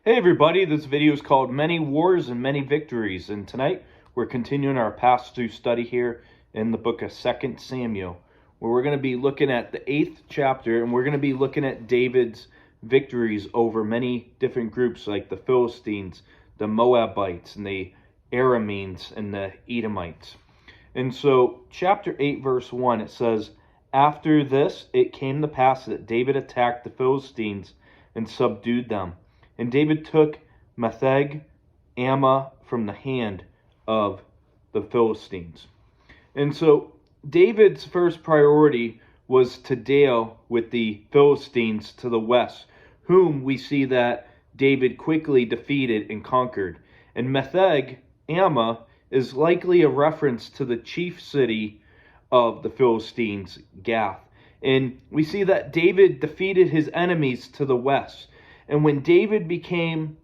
Hey everybody, this video is called Many Wars and Many Victories, and tonight we're continuing our pass-through study here in the book of 2 Samuel, where we're going to be looking at the 8th chapter, and we're going to be looking at David's victories over many different groups like the Philistines, the Moabites, and the Arameans, and the Edomites. And so, chapter 8, verse 1, it says, "After this it came to pass that David attacked the Philistines and subdued them. And David took Metheg, Ammah from the hand of the Philistines." And so David's first priority was to deal with the Philistines to the west, whom we see that David quickly defeated and conquered. And Metheg, Ammah, is likely a reference to the chief city of the Philistines, Gath. And we see that David defeated his enemies to the west. And when David became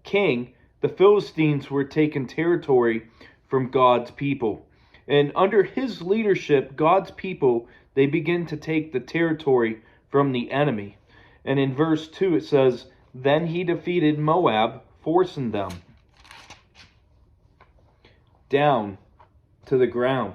king, the Philistines were taking territory from God's people. And under his leadership, God's people, they begin to take the territory from the enemy. And in verse 2 it says, "Then he defeated Moab, forcing them down to the ground.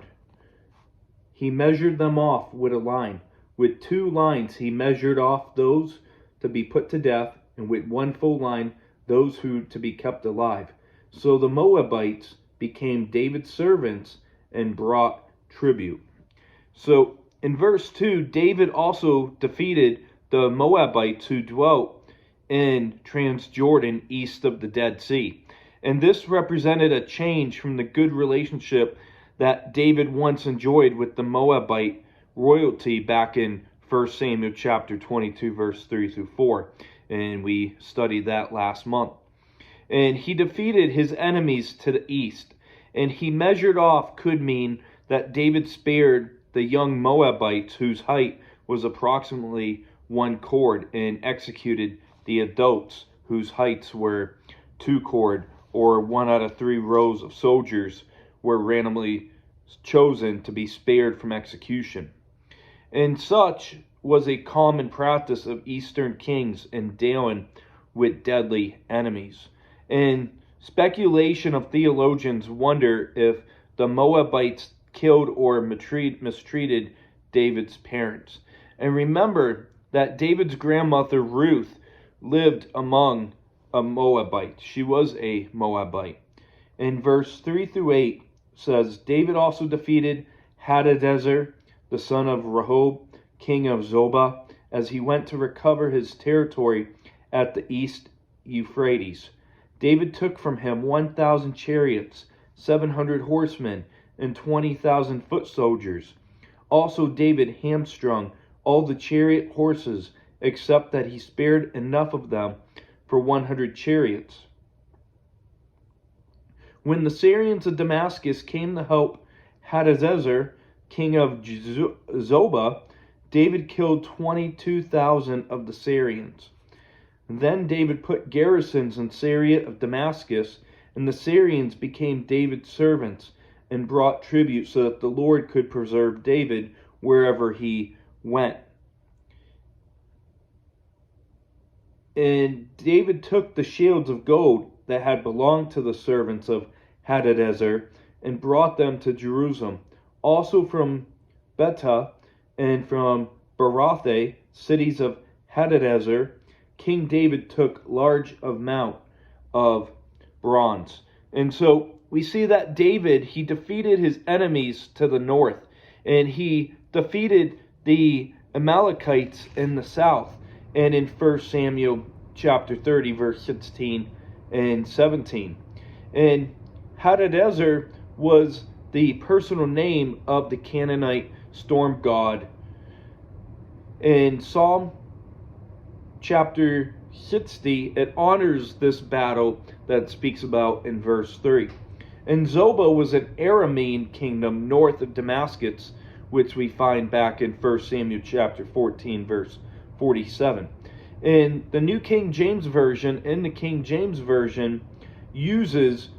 He measured them off with a line. With 2 lines he measured off those to be put to death, and with 1 full line those who to be kept alive. So the Moabites became David's servants and brought tribute." So in verse 2, David also defeated the Moabites who dwelt in Transjordan east of the Dead Sea. And this represented a change from the good relationship that David once enjoyed with the Moabite royalty back in 1 Samuel chapter 22, verse 3 through 4. And we studied that last month. And he defeated his enemies to the east. And he measured off could mean that David spared the young Moabites whose height was approximately 1 cord, and executed the adults whose heights were 2 cord, or 1 out of 3 rows of soldiers were randomly chosen to be spared from execution. And such was a common practice of Eastern kings in dealing with deadly enemies. And speculation of theologians wonder if the Moabites killed or mistreated David's parents. And remember that David's grandmother Ruth lived among a Moabite. She was a Moabite. In verse 3 through 8 says, "David also defeated Hadadezer, the son of Rehob, king of Zobah, as he went to recover his territory at the east Euphrates. David took from him 1,000 chariots, 700 horsemen, and 20,000 foot soldiers. Also David hamstrung all the chariot horses, except that he spared enough of them for 100 chariots. When the Syrians of Damascus came to help Hadadezer, king of Zobah, David killed 22,000 of the Syrians. Then David put garrisons in Syria of Damascus, and the Syrians became David's servants and brought tribute so that the Lord could preserve David wherever he went. And David took the shields of gold that had belonged to the servants of Hadadezer and brought them to Jerusalem. Also from Betah and from Barathe, cities of Hadadezer, King David took large amount of bronze." And so we see that David, he defeated his enemies to the north, and he defeated the Amalekites in the south. And in 1 Samuel chapter 30, verse 16 and 17. And Hadadezer was the personal name of the Canaanite storm god. In Psalm chapter 60, it honors this battle that it speaks about in verse 3. And Zobah was an Aramean kingdom north of Damascus, which we find back in 1 Samuel chapter 14, verse 47. In the New King James Version, uses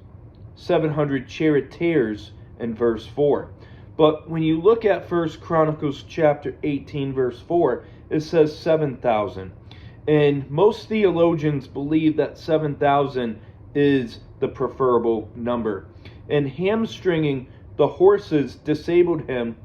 700 charioteers in verse 4. But when you look at 1 Chronicles chapter 18, verse 4, it says 7,000. And most theologians believe that 7,000 is the preferable number. And hamstringing the horses disabled him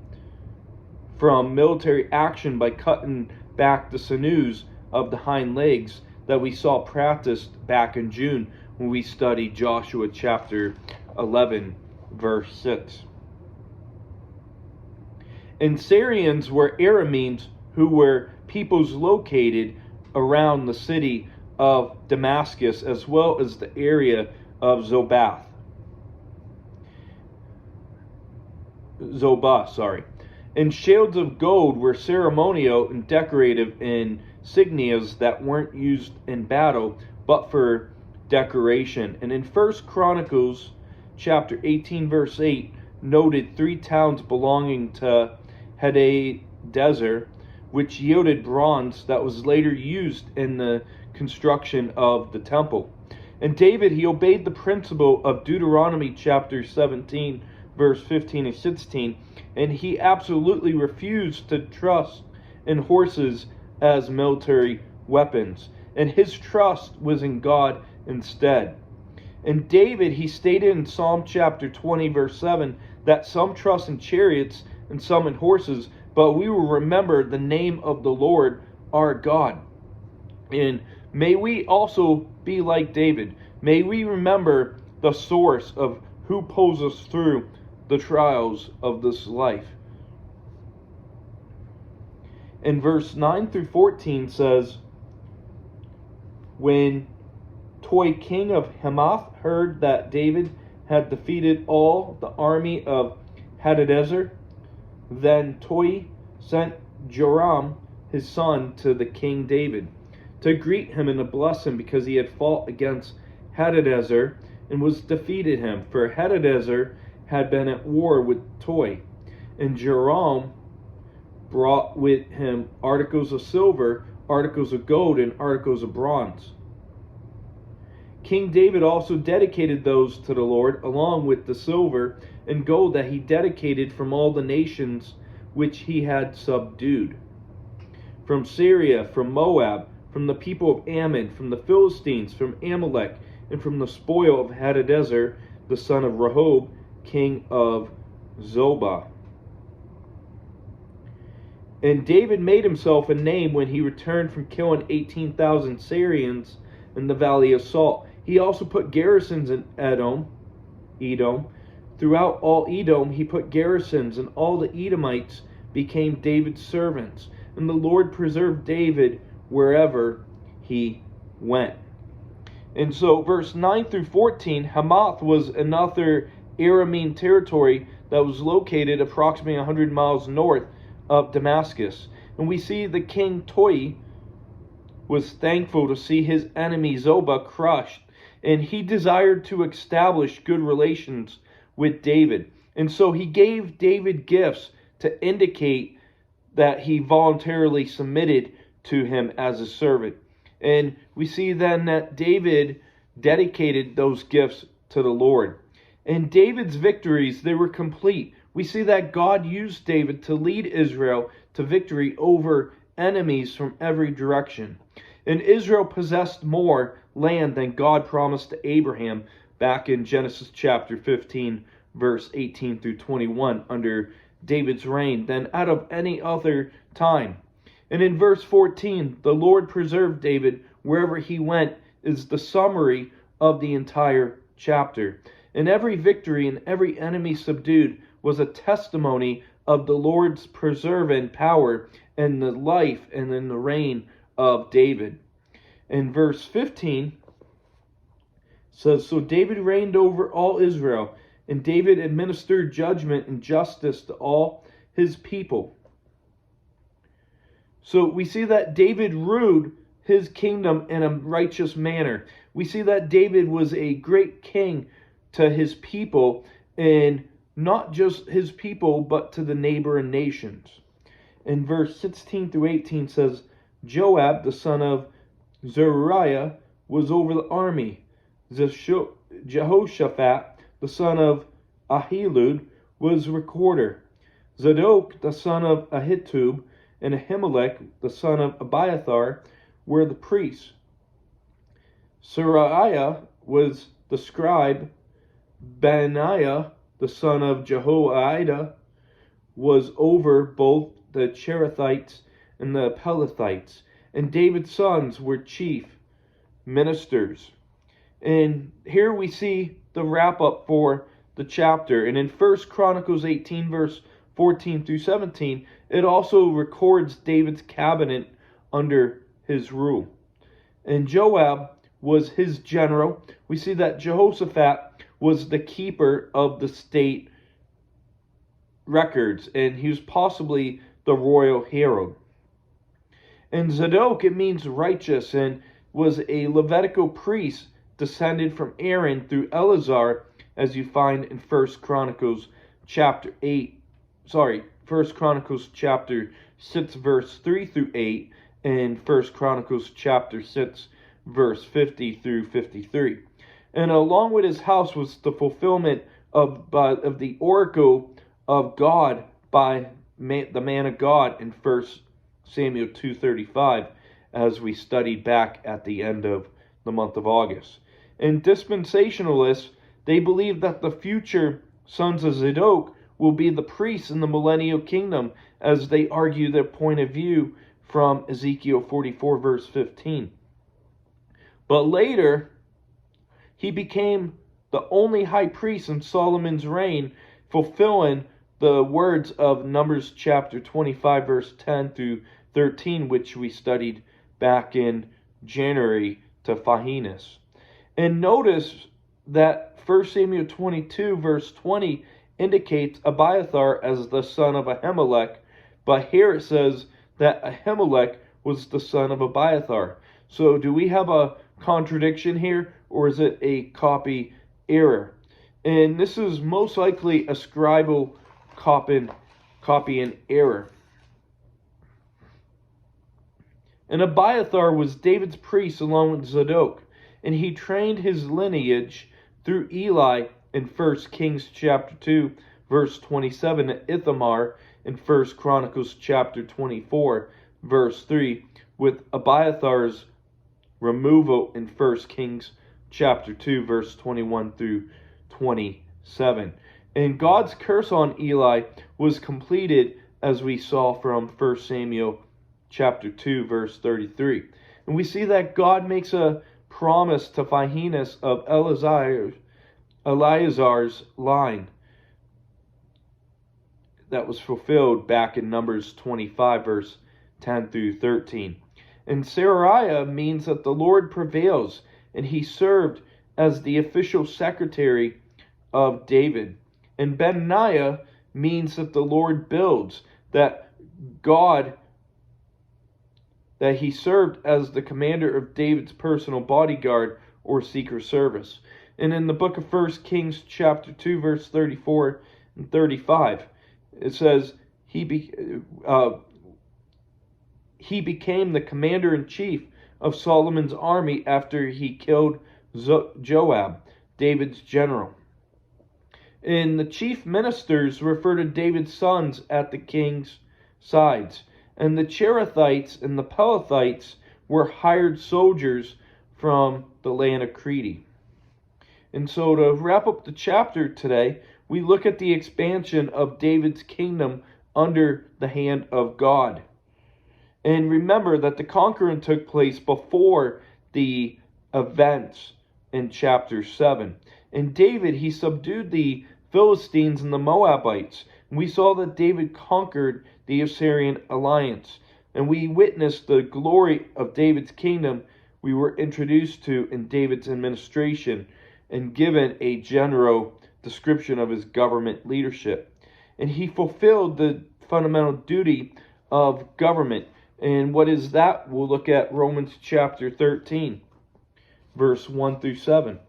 from military action by cutting back the sinews of the hind legs that we saw practiced back in June when we studied Joshua chapter 11, verse 6. And Syrians were Arameans, who were peoples located around the city of Damascus, as well as the area of Zobah. And shields of gold were ceremonial and decorative insignias that weren't used in battle, but for decoration. And in 1 Chronicles chapter 18, verse 8, noted 3 towns belonging to Hadadezer, which yielded bronze that was later used in the construction of the temple. And David, he obeyed the principle of Deuteronomy chapter 17, verse 15 and 16, and he absolutely refused to trust in horses as military weapons. And his trust was in God instead. And David, he stated in Psalm chapter 20, verse 7, that some trust in chariots and some in horses, but we will remember the name of the Lord our God. And may we also be like David. May we remember the source of who pulls us through the trials of this life. And verse 9 through 14 says, when Toi, king of Hamath, heard that David had defeated all the army of Hadadezer, then Toi sent Joram, his son, to the king David to greet him and to bless him, because he had fought against Hadadezer and was defeated him. For Hadadezer had been at war with Toi. And Joram brought with him articles of silver, articles of gold, and articles of bronze. King David also dedicated those to the Lord, along with the silver and gold that he dedicated from all the nations which he had subdued, from Syria, from Moab, from the people of Ammon, from the Philistines, from Amalek, and from the spoil of Hadadezer, the son of Rehob, king of Zobah. And David made himself a name when he returned from killing 18,000 Syrians in the Valley of Salt. He also put garrisons in Edom. Throughout all Edom he put garrisons, and all the Edomites became David's servants. And the Lord preserved David wherever he went. And so verse 9 through 14, Hamath was another Aramean territory that was located approximately 100 miles north of Damascus. And we see the king Toi was thankful to see his enemy Zobah crushed, and he desired to establish good relations with David. And so he gave David gifts to indicate that he voluntarily submitted to him as a servant. And we see then that David dedicated those gifts to the Lord. And David's victories, they were complete. We see that God used David to lead Israel to victory over enemies from every direction. And Israel possessed more land than God promised to Abraham back in Genesis chapter 15, verse 18 through 21, under David's reign, than out of any other time. And in verse 14, the Lord preserved David wherever he went, is the summary of the entire chapter. And every victory and every enemy subdued was a testimony of the Lord's preserving power in the life and in the reign of David. In verse 15 says, so David reigned over all Israel, and David administered judgment and justice to all his people. So we see that David ruled his kingdom in a righteous manner. We see that David was a great king to his people, and not just his people, but to the neighboring nations. In verse 16 through 18 says, Joab, the son of Zeruiah, was over the army. Jehoshaphat, the son of Ahilud, was recorder. Zadok, the son of Ahitub, and Ahimelech, the son of Abiathar, were the priests. Seraiah was the scribe. Benaiah, the son of Jehoiada, was over both the Cherethites and the Pelethites. And David's sons were chief ministers. And here we see the wrap up for the chapter. And in 1 Chronicles 18, verse 14 through 17, it also records David's cabinet under his rule. And Joab was his general. We see that Jehoshaphat was the keeper of the state records, and he was possibly the royal herald. And Zadok, it means righteous, and was a Levitical priest descended from Aaron through Eleazar, as you find in 1 Chronicles chapter 6, verse 3 through 8, and 1 Chronicles chapter 6, verse 50 through 53. And along with his house was the fulfillment of the oracle of God by the man of God in 1 Samuel 2:35, as we studied back at the end of the month of August. And dispensationalists, they believe that the future sons of Zadok will be the priests in the millennial kingdom, as they argue their point of view from Ezekiel 44, verse 15. But later, he became the only high priest in Solomon's reign, fulfilling the words of Numbers chapter 25, verse 10 through 13, which we studied back in January to Phinehas. And notice that 1 Samuel 22, verse 20, indicates Abiathar as the son of Ahimelech, but here it says that Ahimelech was the son of Abiathar. So do we have a contradiction here, or is it a copy error? And this is most likely a scribal copy and error. And Abiathar was David's priest along with Zadok, and he trained his lineage through Eli in 1 Kings chapter 2, verse 27, and Ithamar in 1 Chronicles chapter 24, verse 3, with Abiathar's removal in 1 Kings chapter 2, verse 21 through 27. And God's curse on Eli was completed, as we saw from 1 Samuel chapter 2, verse 33. And we see that God makes a promise to Phinehas of Eleazar's line that was fulfilled back in Numbers 25, verse 10 through 13. And Seraiah means that the Lord prevails, and he served as the official secretary of David. And Benaiah means that the Lord builds, that he served as the commander of David's personal bodyguard or secret service. And in the book of 1 Kings chapter 2, verse 34 and 35, it says, he became the commander-in-chief of Solomon's army after he killed Joab, David's general. And the chief ministers refer to David's sons at the king's sides. And the Cherethites and the Pelethites were hired soldiers from the land of Crete. And so to wrap up the chapter today, we look at the expansion of David's kingdom under the hand of God. And remember that the conquering took place before the events in chapter 7. And David, he subdued the Philistines and the Moabites. And we saw that David conquered the Assyrian alliance. And we witnessed the glory of David's kingdom we were introduced to in David's administration and given a general description of his government leadership. And he fulfilled the fundamental duty of government. And what is that? We'll look at Romans chapter 13, verse 1 through 7. It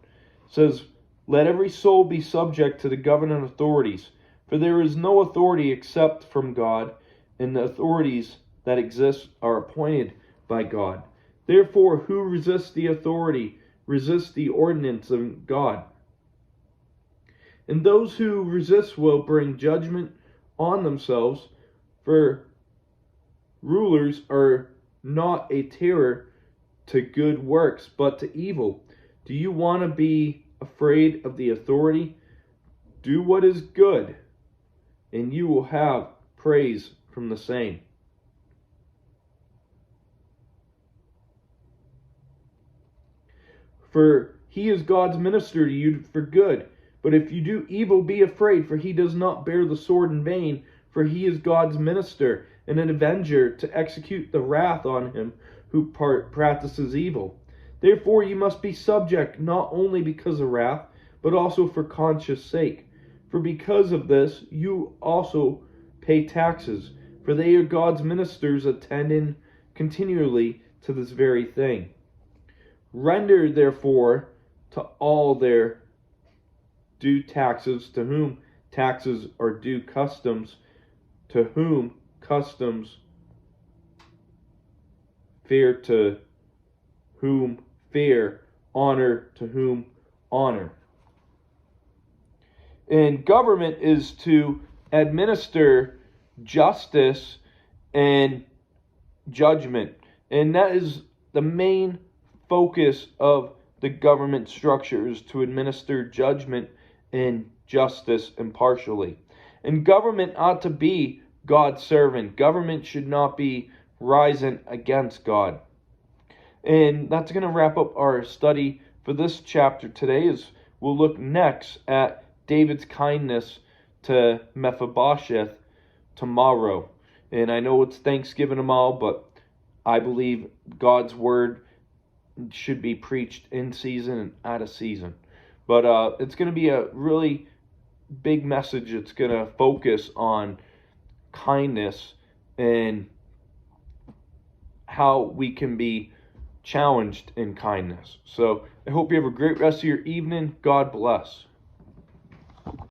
says, "Let every soul be subject to the governing authorities, for there is no authority except from God, and the authorities that exist are appointed by God. Therefore, who resists the authority resists the ordinance of God. And those who resist will bring judgment on themselves, for rulers are not a terror to good works, but to evil. Do you want to be afraid of the authority? Do what is good, and you will have praise from the same. For he is God's minister to you for good. But if you do evil, be afraid, for he does not bear the sword in vain, for he is God's minister and an avenger to execute the wrath on him who practices evil. Therefore you must be subject, not only because of wrath, but also for conscience sake. For because of this you also pay taxes, for they are God's ministers, attending continually to this very thing. Render therefore to all their due taxes, to whom taxes are due, customs, to whom customs, fear to whom fear, honor to whom honor. And government is to administer justice and judgment. And that is the main focus of the government structure, is to administer judgment and justice impartially. And government ought to be God's servant. Government should not be rising against God. And that's going to wrap up our study for this chapter today. As we'll look next at David's kindness to Mephibosheth tomorrow. And I know it's Thanksgiving tomorrow, but I believe God's word should be preached in season and out of season. But it's going to be a really big message. It's going to focus on kindness and how we can be challenged in kindness. So I hope you have a great rest of your evening. God bless.